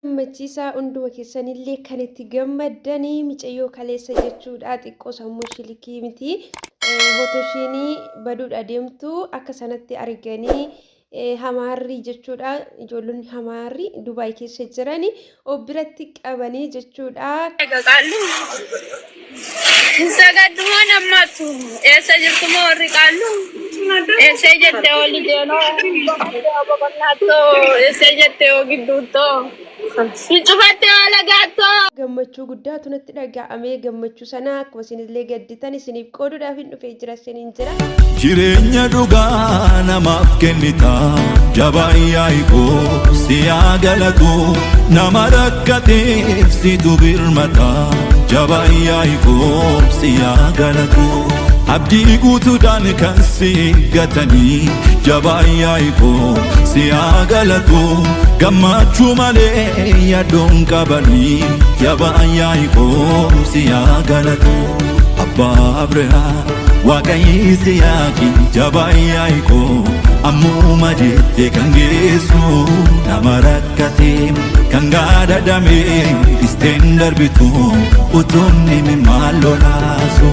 Gammachiisaa hunduma keessanillee kan itti gammaddanii micayyoo kaleessa jechuudha. Xiqqoo sammuu shilikii miti. Hotoshiinii baduudha deemtu akka sanatti arganii hamaarri jechuudha. Ijoollonni hamaarri Dubaay keessa jiranii of biratti qabanii jechuudha. Sagaduma namatu esa jirtuma warri qaallu esa jette oli deeno babal'aatto esa jette ogidduutto sicufatte wala gaatto. Gammachuu guddaatu natti dhaga'amee gammachuu sana akkuma isinillee gadditan isiniif qooduudhaaf hin dhufee jira isiniin jira. Jireenya dhugaa namaaf kennita jabaayyaa ikoo siyaa galatu nama rakkateef situ birmata jabaayyaa ikoo siyaa galatu abdii guutuudhaan kan si gatanii jabaayyaa ikoo siyaa galatu gammachuu malee yaadoon qabanii jabaayyaa ikoo siyaa galatu abbaa Abrahaa Waaqayyisi yaaki jabaayyaa ikoo ammuma jettee kan geessu nama rakkatee kan gaadhadhame isteen darbitu utuunni maal lolaasu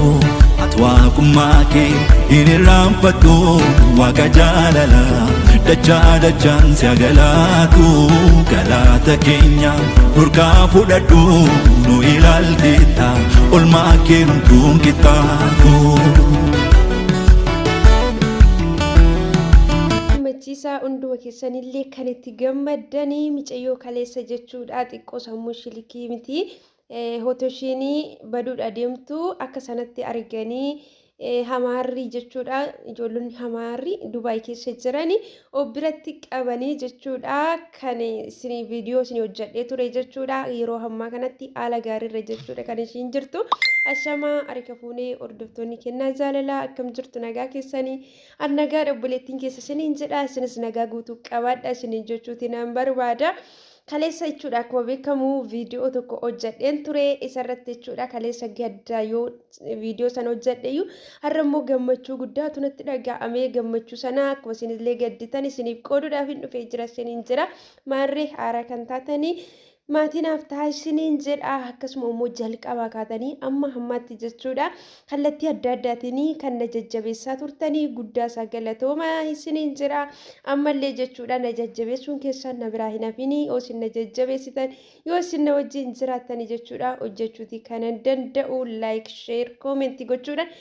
ati waaqummaa kee hin irraanfattu waaqa jaalala dachaa dachaan si agalaatu galaata keenya nurkaa fudhadhu nu ilaalteetta olmaa kee numtuun qixxaatu. Gammachiisaa hunduma keessanillee kan itti gammaddanii micayyoo kaleessa jechuudha. Xiqqoo sammuu shilikii miti. Hotoshiinii baduudha deemtu akka sanatti arganii hamaarri jechuudha. Ijoollonni hamaarri Dubaay keessa jiranii of biratti qabanii jechuudha. Kan isin viidiyoo isin hojjedhee ture jechuudha. Yeroo ammaa kanatti haala gaariirra jechuudha kan ishiin jirtu. Ashamaa harka fuunee hordoftoonni kennaa jaalalaa akkam jirtu nagaa keessanii annagaa obboleettiin keessa isiniin jedha isinis nagaa guutuu qabaadha isiniin jechuuti nan barbaada. Kaleessa jechuudha akkuma beekamu viidiyoo tokko hojjedheen ture isarratti jechuudha kaleessa gaddaa yoo viidiyoo sana hojjedheyyuu har'a immoo gammachuu guddaatu natti dhaga'amee gammachuu sana akkuma isinillee gadditan isiniif qooduudhaaf hin dhufee jira isiniin jira maarree haaraa kan taatanii maatiinaaf taasisaniin jedha akkasuma immoo jalqabaa kaatanii amma hammaatti jechuudha kallattii adda addaatiin kan na jajjabeessaa turtanii guddaa isaa galatoomaa isiniin jira ammallee jechuudha na jajjabeessuun keessaan na biraa hin hafini yoo isin na jajjabeessitan yoo isin na wajjin jiraatanii jechuudha hojjechuuti kanan danda'u laayik sheer koomentii gochuudhaan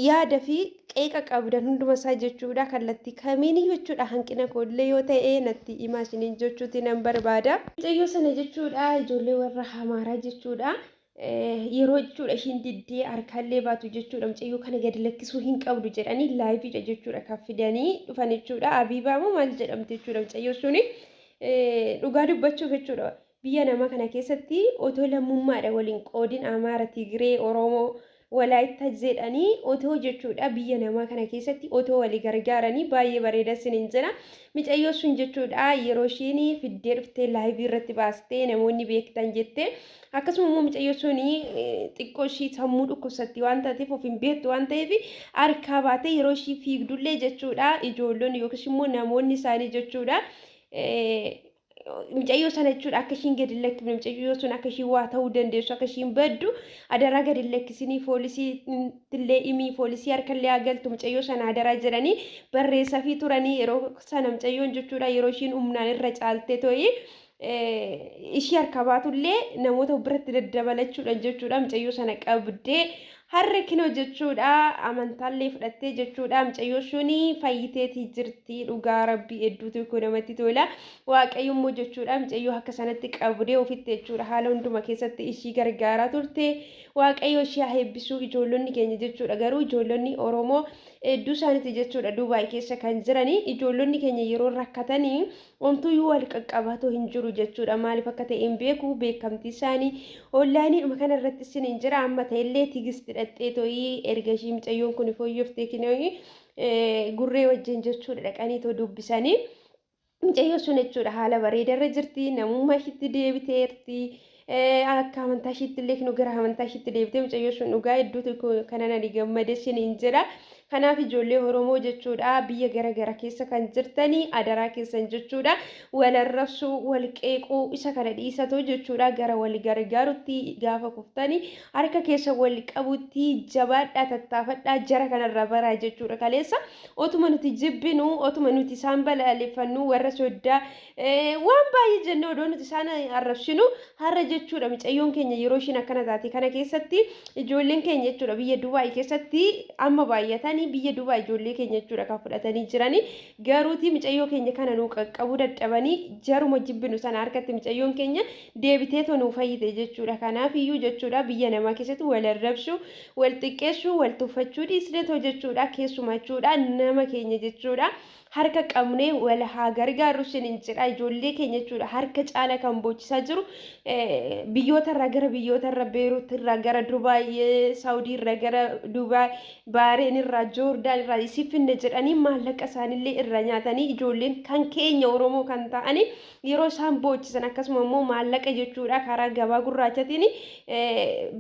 yaada fi qeeqa qabdan hunduma isaa jechuudha kallattii kamiin jechuudha hanqina koollee yoo ta'e natti himaa isiniin jechuuti nan barbaada. Mucayyoo sana jechuudha ijoollee warra hamaaraa jechuudha yeroo jechuudha ishiin diddee harkaallee baatu jechuudha mucayyoo kana gadi lakkisuu hin qabdu jedhanii laayifiidha jechuudha kan fidanii dhufan jechuudha Abiibaa moo maal jedhamti jechuudha mucayyoo suni dhugaa dubbachuuf jechuudha biyya namaa kana keessatti otoo lammummaadha waliin qoodin Amaara Tigiree Oromoo Walaayittaa jedhanii otoo jechuudha biyya namaa kana keessatti otoo walii gargaaranii baay'ee bareeda isiniin jira. Mucayyoo sun jechuudha yeroo ishiin fiddee dhuftee laayivii irratti baastee namoonni beektan jettee akkasuma immoo mucayyoo sun xiqqoo ishii sammuu dhukkubsatti waan taateef of hin beektu waan ta'eef harkaa baatee yeroo ishii fiigdullee jechuudha ijoollonni yookiis immoo namoonni isaanii jechuudha. Mucayyoo sana jechuudha akka ishiin gadi lakkifne mucayyoo sun akka ishiin waa ta'uu dandeessu akka ishiin baddu adaraa gadi lakkisinii poolisii illee himii poolisii harkallee agaltu mucayyoo sana adaraa jedhanii barreessaa fi turanii yeroo sana mucayyoon jechuudha yeroo ishiin humnaan irra caaltee to'ii ishii harka baatullee namoota biratti daddabalachuudhaan jechuudha mucayyoo sana qabdee har'a kinoo jechuudha amantaallee fudhattee jechuudha mucayyoo suni fayyiteetii jirti dhugaa rabbii hedduutu kun namatti tola waaqayyo immoo jechuudha mucayyoo akka sanatti qabdee ofitti jechuudha haala hunduma keessatti ishii gargaaraa turte waaqayyo ishii haa eebbisuu ijoollonni keenya jechuudha garuu ijoollonni Oromoo hedduu isaaniiti jechuudha Dubaay keessa kan jiranii ijoollonni keenya yeroo rakkatanii omtuyyuu wal qaqqabaatoo hin jiru jechuudha maaliif akka ta'e hin beeku beekamtii isaanii onlaayinii kana irratti isiniin jira amma ta'ellee tigisti dhadhee to'ii erga ishii mucayyoon kun fooyyooftee kinooyi gurree wajjin jechuudha dhaqanii too dubbisanii mucayyoo sun jechuudha haala bareedarra jirti namummaa ishiitti deebiteerti akka amantaa ishiitti illee kinu gara amantaa ishiitti deebitee mucayyoo sun dhugaa hedduutu kanaan ani gammade isiniin jira Kanaaf ijoollee Oromoo jechuudha biyya gara keessa kan jirtanii adaraa keessan jechuudha wal arrabsuu wal qeequu isa kana dhiisatoo jechuudha gara wal gargaarutti gaafa kuftanii harka keessa wal qabutti jabaadhaa tattaafadhaa jara kanarraa baraa jechuudha kaleessa otuma nuti jibbinu otuma nuti isaan balaaleffannu warra soddaa waan baay'ee jennee odoo nuti isaan arrabsinu har'a jechuudha mucayyoon keenya yeroo ishiin akkana taate kana keessatti ijoolleen keenya jechuudha biyya Dubaay keessatti amma baay'atanii biyya Dubaay ijoollee keenya jechuudha kan fudhatanii jiranii garuuti mucayyoo keenya kana nuu qaqqabuu dadhabanii jaruma jibbinu sana harkatti mucayyoon keenya deebitee tonuu fayyite jechuudha kanaaf iyyuu jechuudha biyya namaa keessatti wal arrabsuu wal xiqqeessuu wal tuffachuu dhiisnetoo jechuudha keessumaa jechuudha nama keenya jechuudha harka qabnee wal haa gargaaru sinin jedha ijoollee keenya jechuudha harka caala kan boochisaa jiru biyyoota irraa gara biyyoota irraa Beeruut irraa gara Dubaay Saawudii irraa gara Dubaay Baareen irraa Joordaan irraa isifinne jedhanii maallaqa isaanillee irra nyaatanii ijoolleen kan keenya Oromoo kan ta'anii yeroo isaan boochisan akkasuma immoo maallaqa jechuudha karaa gabaa gurraachatiin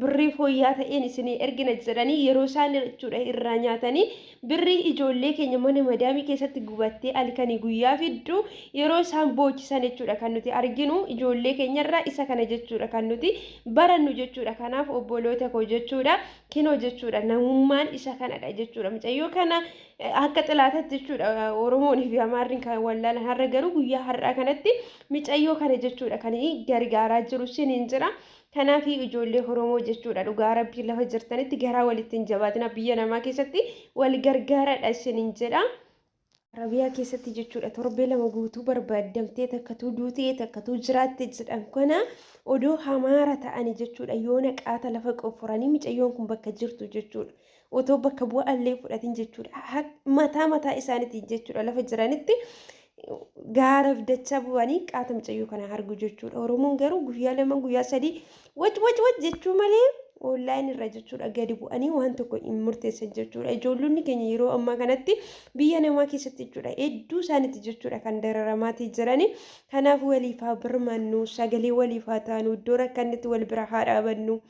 birrii fooyyaa ta'een isinii ergina jedhanii yeroo isaan jechuudha irra nyaatanii birrii ijoollee keenya mana madaamii keessatti gubattee alkanii guyyaa fidduu yeroo isaan boochisan jechuudha kan nuti arginu ijoollee keenyarraa isa kana jechuudha kan nuti barannu jechuudha kanaaf obboloota koo jechuudha kinoo jechuudha namummaan isa kanadha jechuudha mucayyoo kana akka xilaatatti jechuudha Oromoon fi Amaarriin kan wallaalan har'a garuu guyyaa har'aa kanatti mucayyoo kana jechuudha kan gargaaraa jiru siniin jira kanaaf ijoollee Oromoo jechuudha dhugaa rabbii lafa jirtanitti garaa walitti hin jabaatina biyya namaa keessatti wal gargaaradha siniin jedha. Arabiyaa keessatti jechuudha torbee lama guutuu barbaadamtee takkatuu duutee takkatuu jiraatte jedhan kana odoo hamaara ta'anii jechuudha yoo naqaata lafa qofforanii mucayyoon kun bakka jirtu jechuudha otoo bakka bu'aallee fudhatin jechuudha mataa isaaniitiin jechuudha lafa jiranitti gaara dachaa bu'anii qaata mucayyoo kana argu jechuudha Oromoon garuu guyyaa lama guyyaa sadii waj jechuu malee online irra jechuudha gadi bu'anii waan tokko hin murteessan jechuudha ijoollonni keenya yeroo ammaa kanatti biyya namaa keessatti jechuudha hedduu isaaniitti jechuudha kan dararamaati jirani kanaaf waliif haa birmannu sagalee waliif haa taanu iddoo rakkannetti wal bira haa dhaabannu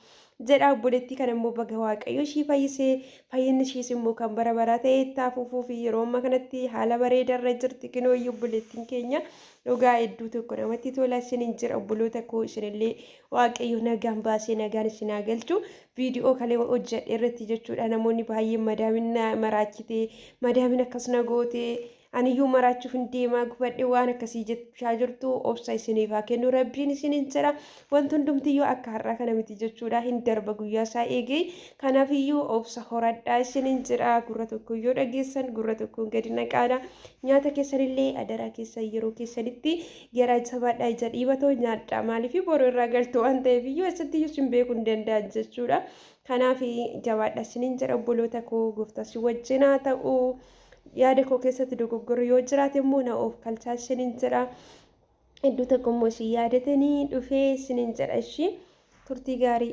jedha obboleettii kan immoo baga waaqayyo ishii fayyisee fayyinni ishiis immoo kan bara baraa ta'e taafuufuu fi yeroo ammaa kanatti haala bareedarra jirti kinooyyuu obboleettiin keenya dhugaa hedduu tokko namatti tola isiniin jira obboloota koo isinillee waaqayyo nagaan baasee nagaan isin haa galchu viidiyoo kalee hojjedhe irratti jechuudha namoonni baay'een madaamin maraachitee madaamin akkas nagootee aniyyuu maraachuuf hin deemaa gubadhe waan akkasii jechaa jirtu obsa isiniif haa kennu rabbiin isiniin jira wanti hundumtiyyuu akka har'aa kana miti jechuudha hin darba guyyaa isaa eegee kanaaf iyyuu obsa horadhaa isiniin jira gurra tokkoyyuu dhageessan gurra tokkoon gadi naqaadha nyaata keessanillee adaraa keessan yeroo keessanitti garaa jabaadhaa ija dhiibatoo nyaadhaa maaliif boroo irraa galtu waan ta'eef iyyuu eessattiyyuu sin beekuu hin danda'an jechuudha kanaaf jabaadhaa isiniin jira obboloota koo gooftaa si wajjin haa ta'u yaada koo keessatti dogoggorri yoo jiraate immoo na of kalchaa isiniin jedha hedduu tokko immoo isin yaadatanii dhufee isiniin jedha ishii turtii gaarii